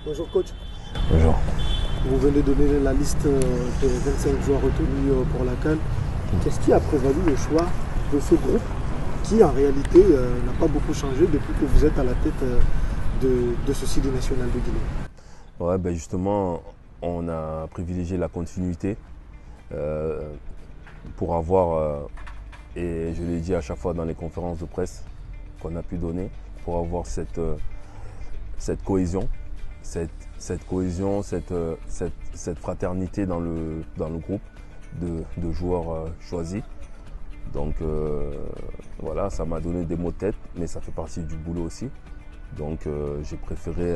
Bonjour coach. Bonjour. Vous venez de donner la liste des 25 joueurs retenus pour la CAN. Qu'est-ce qui a prévalu le choix de ce groupe qui en réalité n'a pas beaucoup changé depuis que vous êtes à la tête de ce site national de Guinée? Ouais, ben justement, on a privilégié la continuité pour avoir, et je l'ai dit à chaque fois dans les conférences de presse qu'on a pu donner, pour avoir cette cohésion, cette cohésion, cette fraternité dans le groupe de joueurs choisis. Donc voilà, ça m'a donné des mots de tête, mais ça fait partie du boulot aussi. Donc j'ai préféré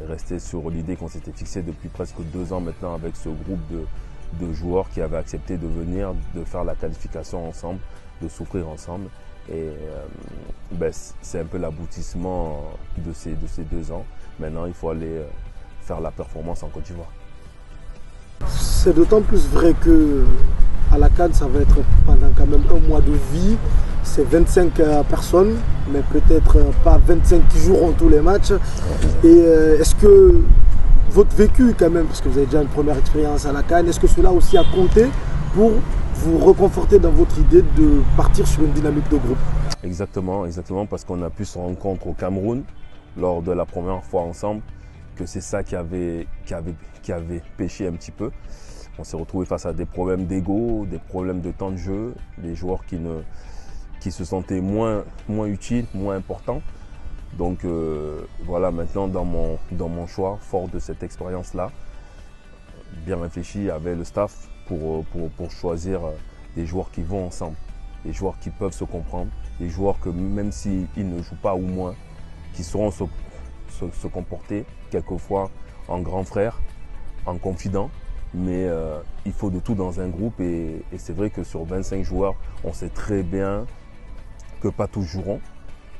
rester sur l'idée qu'on s'était fixée depuis presque 2 ans maintenant avec ce groupe de joueurs qui avaient accepté de venir, de faire la qualification ensemble, de souffrir ensemble. Et c'est un peu l'aboutissement de ces 2 ans. Maintenant, il faut aller faire la performance en Côte d'Ivoire. C'est d'autant plus vrai que à la CAN, ça va être pendant quand même un mois de vie. C'est 25 personnes, mais peut-être pas 25 qui joueront tous les matchs. Et est-ce que votre vécu quand même, parce que vous avez déjà une première expérience à la CAN, est-ce que cela aussi a compté pour vous reconforter dans votre idée de partir sur une dynamique de groupe? Exactement, parce qu'on a pu se rencontrer au Cameroun lors de la première fois ensemble, que c'est ça qui avait pêché un petit peu. On s'est retrouvé face à des problèmes d'ego, des problèmes de temps de jeu, des joueurs qui se sentaient moins utiles, moins importants. Donc voilà, maintenant dans mon choix, fort de cette expérience-là, bien réfléchi avec le staff pour choisir des joueurs qui vont ensemble, des joueurs qui peuvent se comprendre, des joueurs que même s'ils ne jouent pas ou moins, qui sauront se comporter quelquefois en grand frère, en confident. Mais il faut de tout dans un groupe et c'est vrai que sur 25 joueurs, on sait très bien que pas tous joueront,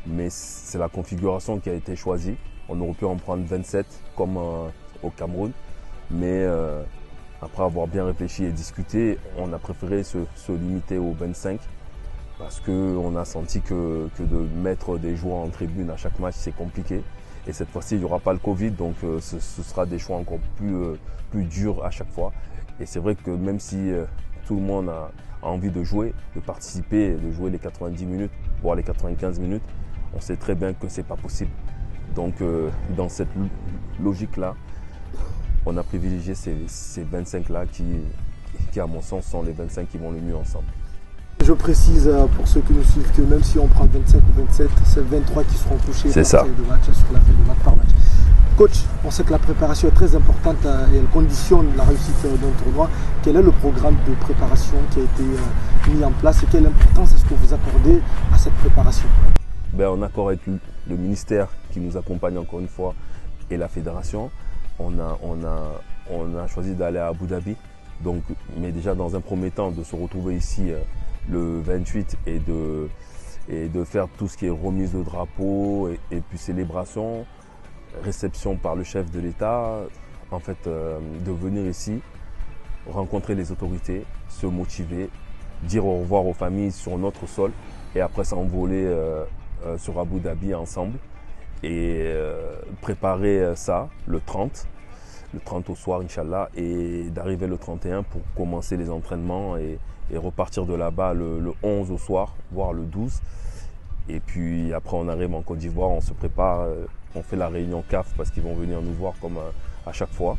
mais c'est la configuration qui a été choisie. On aurait pu en prendre 27 comme au Cameroun, mais après avoir bien réfléchi et discuté, on a préféré se limiter aux 25 parce qu'on a senti que de mettre des joueurs en tribune à chaque match, c'est compliqué. Et cette fois-ci, il n'y aura pas le Covid, donc ce sera des choix encore plus durs à chaque fois. Et c'est vrai que même si tout le monde a envie de jouer, de participer, de jouer les 90 minutes, voire les 95 minutes, on sait très bien que ce n'est pas possible. Donc dans cette logique-là, on a privilégié ces 25-là qui, à mon sens, sont les 25 qui vont le mieux ensemble. Je précise pour ceux qui nous suivent que même si on prend 25 ou 27, c'est 23 qui seront touchés par feuille de match sur la feuille de match par match. Coach, on sait que la préparation est très importante et elle conditionne la réussite d'un tournoi. Quel est le programme de préparation qui a été mis en place et quelle importance est-ce que vous accordez à cette préparation? On accorde avec le ministère qui nous accompagne encore une fois et la fédération. On a choisi d'aller à Abu Dhabi. Donc, mais déjà dans un premier temps de se retrouver ici le 28 et de faire tout ce qui est remise de drapeau et puis célébration, réception par le chef de l'État, en fait de venir ici, rencontrer les autorités, se motiver, dire au revoir aux familles sur notre sol et après s'envoler sur Abu Dhabi ensemble et préparer ça le 30 au soir, Inch'Allah, et d'arriver le 31 pour commencer les entraînements et repartir de là-bas le 11 au soir, voire le 12. Et puis après, on arrive en Côte d'Ivoire, on se prépare, on fait la réunion CAF parce qu'ils vont venir nous voir comme à chaque fois,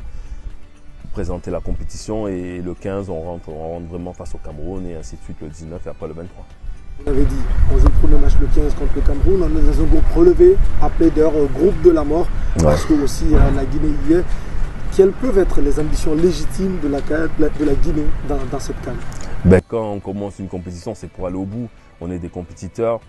présenter la compétition et le 15, on rentre vraiment face au Cameroun et ainsi de suite le 19 et après le 23. Vous l'avez dit, on joue le premier match le 15 contre le Cameroun, on est dans un groupe relevé, appelé d'ailleurs groupe de la mort, parce que aussi la Guinée y est. Quelles peuvent être les ambitions légitimes de la Guinée dans cette CAN? Quand on commence une compétition, c'est pour aller au bout. On est des compétiteurs.